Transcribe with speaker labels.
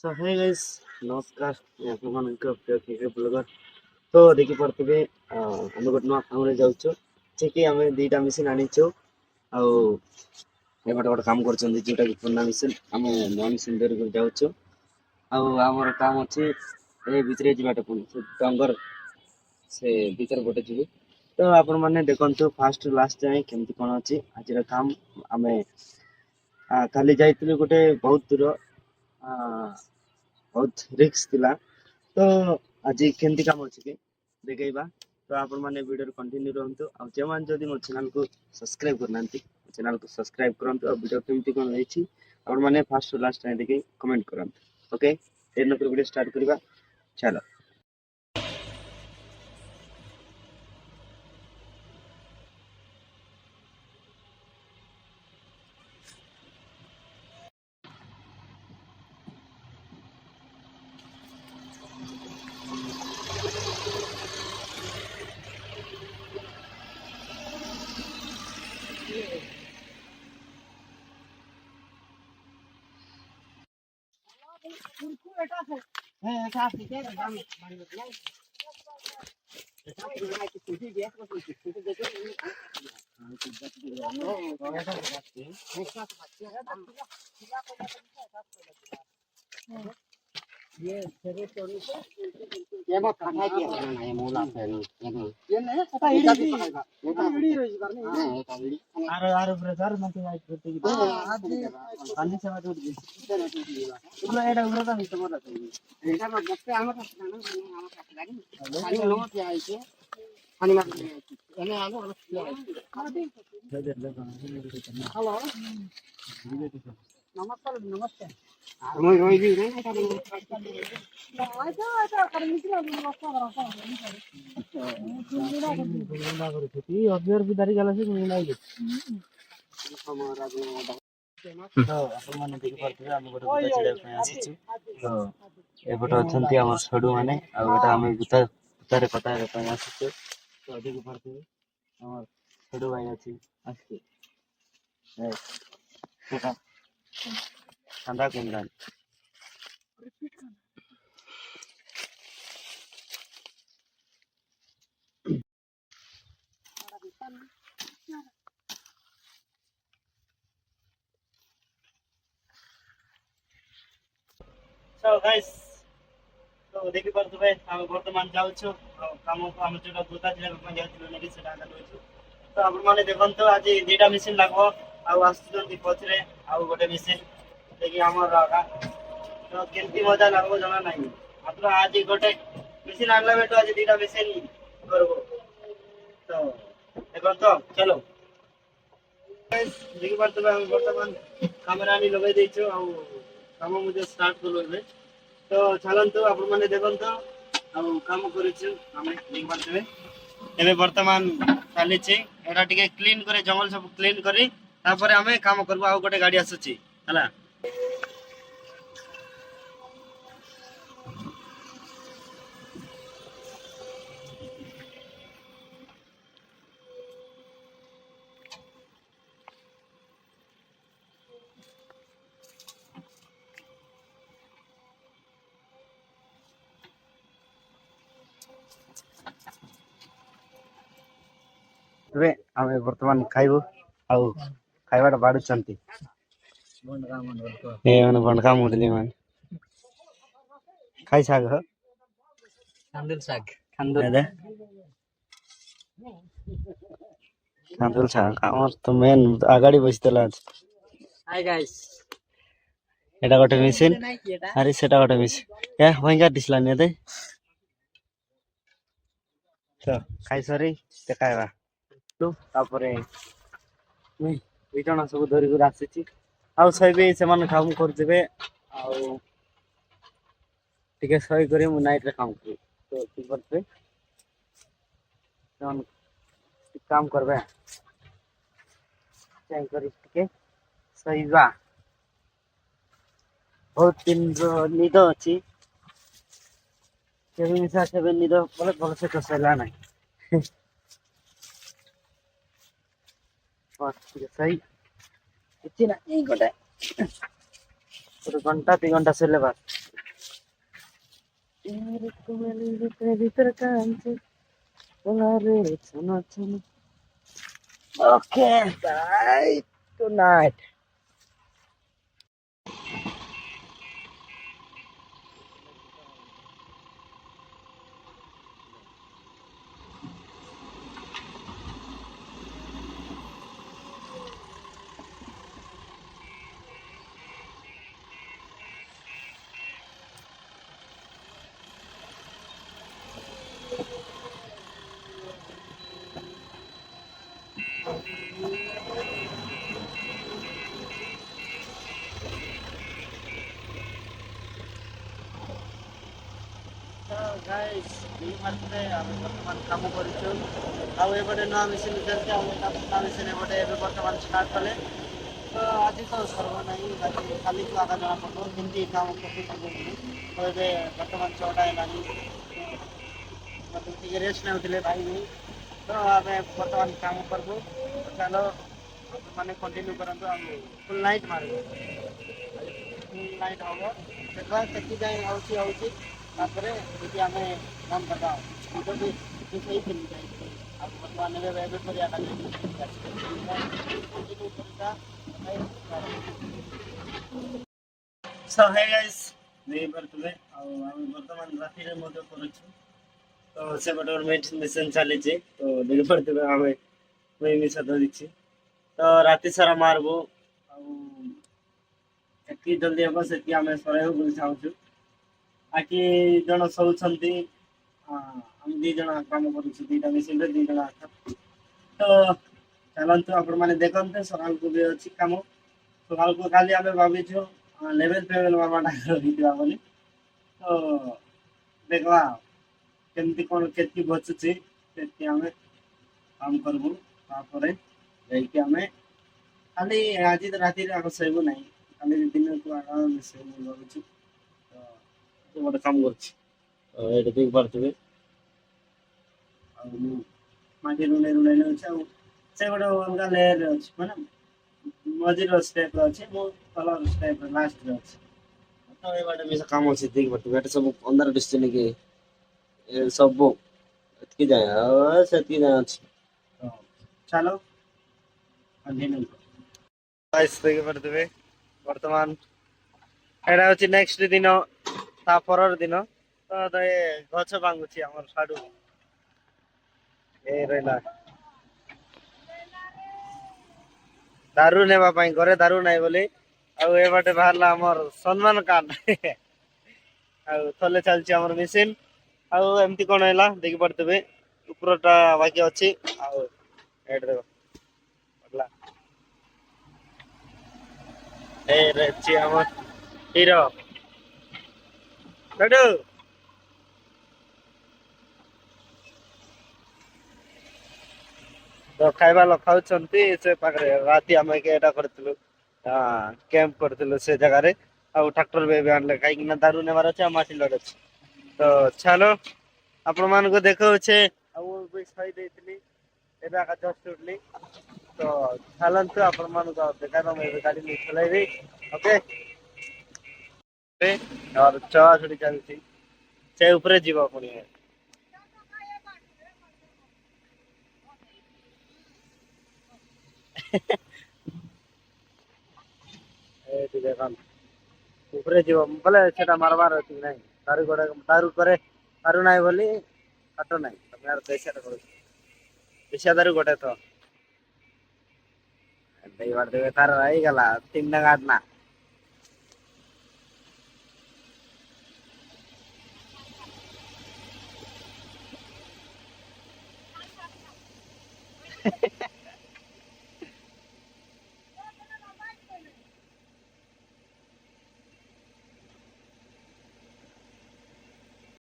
Speaker 1: सो hey guys नमस्कार मैं ଆପଣମାନଙ୍କ ପ୍ରିୟ କ୍ରିକେଟ ବ୍ଲଗର ତ ଦେଖିପାରୁଥିବେ ଆମେ ଗୋଟେ ନୂଆ କାମରେ ଯାଉଛୁ ଠିକ ଆମେ ଦୁଇଟା ମେସିନ୍ ଆଣିଛୁ ଆଉ ଏପଟେ ଗୋଟେ କାମ କରୁଛନ୍ତି ଯୋଉଟା କି ପୁରୁଣା ମେସିନ୍ ଆମେ ନୂଆ ମେସିନ୍ ଧରିକି ଯାଉଛୁ ଆଉ ଆମର କାମ ଅଛି ଏ ଭିତରେ ଯିବାଟା ପୁଣି ସେ ଡଙ୍ଗର ସେ ଭିତରେ ଗୋଟେ ଯିବୁ ତ ଆପଣମାନେ ଦେଖନ୍ତୁ ଫାଷ୍ଟ ଲାଷ୍ଟ ଯାଏଁ କେମିତି କ'ଣ ଅଛି ଆଜିର କାମ ଆମେ କାଲି ଯାଇଥିଲୁ ଗୋଟେ ବହୁତ ଦୂର बहुत रिक्स थिला तो आज केमती काम अछि के देखैबा तो आपण माने वीडियो कंटिन्यू रहंतु आ जेमान जदी मो चैनल को सब्सक्राइब करनांती चैनल को सब्सक्राइब करंतु आ वीडियो केमती कोन रहिछि आपण माने फर्स्ट टू लास्ट टाइम देखि कमेंट करंतु ओके एन पर वीडियो स्टार्ट करबा चलो ये तेरे चोरी से ये बहुत खाना किया ना ये मोला है ये नहीं पता इडी इडी रोज करने हां इडी आरो ब्रदर मत वाइट करते की आज पानी से मत उठ तुला एडा उरता नहीं तो बोला एडा बच्चे आम पास ना आम पास लागी पानी लो के आई के पानी मत एने आलो हेलो नमस्कार नमस्कार মই রই দি না এটা আচ্ছা আচ্ছা করে নিছিল নমস্কার রাখা না করে কি অবজার্ভ বিদারি গেল সে নাই আমরা তো ଆପଣମାନେ ଦେଖିପାରୁଥିବେ ଆମେ ଗୋଟେ ଗୁତା ଚିଡ଼ିବା ପାଇଁ ଆସିଛୁ ତ ଏପଟେ ଅଛନ୍ତି ଆମର ସଡ଼ୁ ମାନେ ଆଉ ଏଟା ଆମେ ଗୁତାରେ କଥା ହେବା ପାଇଁ ଆସିଛୁ ତ ଦେଖିପାରୁଥିବେ ଆମର ସଡ଼ୁ ଭାଇ ଅଛି ଆସିଛୁ ସେଟା ঠান্ডা কুমড়ান So guys, तो देखि पारुथबे हम वर्तमान जाउछु काम को हम जोटा गोता जिला में जाउछु नेकी सेटा आगा दोछु तो आपण माने देखंतो आज दुटा मशीन लागबो आ आस्तुंती पछरे आ गोटे मशीन देखि हमर आगा तो केमती मजा लागबो जाना नाही मात्र आज गोटे मशीन आनला बेटो आज दुटा मशीन करबो तो देखंतो चलो गाइस देखि पारुथबे हम वर्तमान कैमरा नि लगाई देछु आ काम मुझे स्टार्ट करबे तो चलतु आपण माने देखंतो आ काम करिछु हमें देख पारथबे एबे वर्तमान चली छी एरा टिके क्लीन करे जंगल सब क्लीन करी तापर हमें काम करबो आ गोटे गाड़ी आसुची हला रे हमें वर्तमान खाइबो आ खाइबाटा बाडुचंती ए माने बनका मुडली मान खाइ साग ह खांदुल दे खांदुल साग हमर तो मेन आगाड़ी बसितला हाय गाइस एटा गोटे मशीन अरे सेटा गोटे मशीन ए भयंकर दिसला ने दे तो खाइ सरी देखाइबा तापरे दुई जन सब धरिक आसी आबे से काम करदे टे सही कर नाइट रे काम करी तो ठीक करते काम करबे सहीबा बहुत दिन निद अच्छी मिसा से निद बोले भल से कसला ना सही इतना गोटे घंटा 2 घंटा से बस ଭିତରେ କାଞ୍ଚି ଓଲାରେ ଛନ ଛନ। Okay, bye tonight. So guys, এই মাত্রে আমি বর্তমান কাম করছো ଆଉ ଏପଟେ ନୂଆ ମେସିନ୍ ଚାଲିଛି ଆଉ ନୂଆ ମେସିନ୍ ଏପଟେ ଏବେ ବର୍ତ୍ତମାନ ଷ୍ଟାର୍ଟ କଲେ ତ ଆଜି ତ ସର୍ବ ନାହିଁ ବାକି କାଲିକୁ ଆକା ଜଣା ପଡ଼ିବ କେମିତି କାମ କରୁଛନ୍ତି ତ ଏବେ ବର୍ତ୍ତମାନ 6ଟା ହେଲାଣି ମୋତେ ଟିକେ ରେଷ୍ଟ ନେଉଥିଲେ ଭାଇ ବି ତ ଆମେ ବର୍ତ୍ତମାନ କାମ କରିବୁ ଚାଲ ମାନେ କଣ୍ଟିନ୍ୟୁ କରନ୍ତୁ ଆଉ ଫୁଲ୍ ନାଇଟ୍ ମାରିବୁ ଫୁଲ୍ ନାଇଟ୍ ହେବ ଦେଖ କେତେ ଯାଏଁ ହେଉଛି ତାପରେ ଯଦି ଆମେ ବନ୍ଦ କରିବା ଯଦି ହେଇଥିଲି ଯାଇକି ଆଉ ବର୍ତ୍ତମାନ ଏବେ କରିବା So hey guys, ଦେଇପାରୁଥିବେ ଆଉ ଆମେ ବର୍ତ୍ତମାନ ରାତିରେ ମଧ୍ୟ କରୁଛୁ ତ ସେପଟେ ଗୋଟେ ମେଡିସିନ ଚାଲିଛି ତ ଦେଇପାରୁଥିବେ ଆମେ ମିଶା ଧରିଛି ତ ରାତି ସାରା ମାରବୁ ଆଉ ଯେତିକି ଜଲ୍ଦି ହେବ ସେତିକି ଆମେ ସରାଇବୁ ବୋଲି ଚାହୁଁଛୁ ବାକି ଜଣ ଶୋଉଛନ୍ତି ଆମେ 2 ଜଣ କାମ କରୁଛୁ 2ଟା ମେସିନରେ 2 ଜଣ ତ ଚାଲନ୍ତୁ ଆପଣମାନେ ଦେଖନ୍ତୁ ସକାଳକୁ ବି ଅଛି କାମ ସକାଳକୁ କାଲି ଆମେ ଭାବିଛୁ ଲେଭେଲ ମାମାଟା ହେଇଥିବା ବୋଲି ତ ଦେଖିବା କେମିତି କ'ଣ କେତିକି ବଚୁଛି ସେତିକି ଆମେ କାମ କରିବୁ ତାପରେ ଯାଇକି ଆମେ ଖାଲି ଆଜି ତ ରାତିରେ ଆମେ ଶୋଇବୁ ନାହିଁ କାଲି ଦିନକୁ ଆରାମରେ ଶୋଇବୁ ଭାବୁଛୁ ତ ଗୋଟେ କାମ କରୁଛି ଏଇଟା ଦେଖିପାରୁଥିବେ ଆଉ ମୁଁ ମାଟି ରୁଣେଇ ନେଉଛି ଆଉ ସେ ଗୋଟେ ଅଲଗା ଲେୟରରେ ଅଛି ମାନେ ମଝିର ଷ୍ଟେପ୍ରେ ଅଛି ମୁଁ ତଳ ଷ୍ଟେପ୍ରେ ଲାଷ୍ଟରେ ଅଛି ତ ଏ ବାଟେ ବି କାମ ଅଛି ଦେଖିପାରୁଥିବେ ଏଟା ସବୁ ଅନ୍ଧାର ଦିଶୁଛି ନାକି ଏ ସବୁ ଏତିକି ଯାଏଁ ଆଉ ସେତିକି ଯାଏଁ ଅଛି ତ ଚାଲ କଣ୍ଟିନ୍ୟୁ ଗାଇସ୍ ଦେଖିପାରୁଥିବେ ବର୍ତ୍ତମାନ ଏଇଟା ହଉଛି ନେକ୍ସଟ ଦିନ ତା ପରର ଦିନ ତ ଏ ଗଛ ଭାଙ୍ଗୁଛି ଆମର ସାଡୁ ଏ ରହିଲା ଦାରୁ ନେବା ପାଇଁ ଘରେ ଦାରୁ ନାହିଁ ବୋଲି ଆଉ ଏ ବାଟେ ବାହାରିଲା ଆମର ସମ୍ମାନ କାର୍ଡ ଆଉ ଥଲେ ଚାଲିଛି ଆମର ମେସିନ ଆଉ ଏମିତି କ'ଣ ହେଲା ଦେଖିପାରୁଥିବେ ଉପରଟା ବାକି ଅଛି ଆଉ ଏଇଟା ଦେଖ ହେଲା ଏ ଅଛି ଆମର ହିରୋ ସେଠୁ ତ ଖାଇବା ଲୋକ ଖାଉଛନ୍ତି ସେ ପାଖରେ ରାତି ଆମେ ଏଇଟା କରିଥିଲୁ କ୍ୟାମ୍ପ କରିଥିଲୁ ସେ ଜାଗାରେ ଆଉ ଟ୍ରାକ୍ଟର ବି ଏବେ ଆଣିଲେ କାହିଁକି ନା ଦାରୁ ନେବାର ଅଛି ଆଉ ମାଟି ଲୋଡ ଅଛି ତ ଚାଲ ଆପଣ ମାନଙ୍କୁ ଦେଖାଉଛେ ଆଉ ବି ସହି ଦେଇଥିଲି ଏବେ ଆକା ଜଷ୍ଟ ଉଠିଲି ତ ଚାଲନ୍ତୁ ଆପଣ ମାନଙ୍କୁ ଆଉ ଦେଖାଇବା ମୁଁ ଏବେ ଗାଡି ନେଇ ଚଲେଇବି ଓକେ ଚଢାଚଢି ଚାଲିଛି ସେ ଉପରେ ଯିବ ପୁଣି ଏଇଠି ଦେଖନ୍ତୁ ଉପରେ ଯିବ ବୋଲେ ସେଟା ମାରବାର ଅଛି କି ନାଇଁ ଦାରୁ କରେ ଦାରୁ ନାହିଁ ବୋଲି କାଟ ନାହିଁ ତମେ ଦେଶିଆ କରୁଛ ଦେଶିଆ ଦାରୁ ଗୋଟେ ତ ଦେଇପାରୁଥିବେ ତାର ହେଇଗଲା 3 ଟଙ୍କା ନା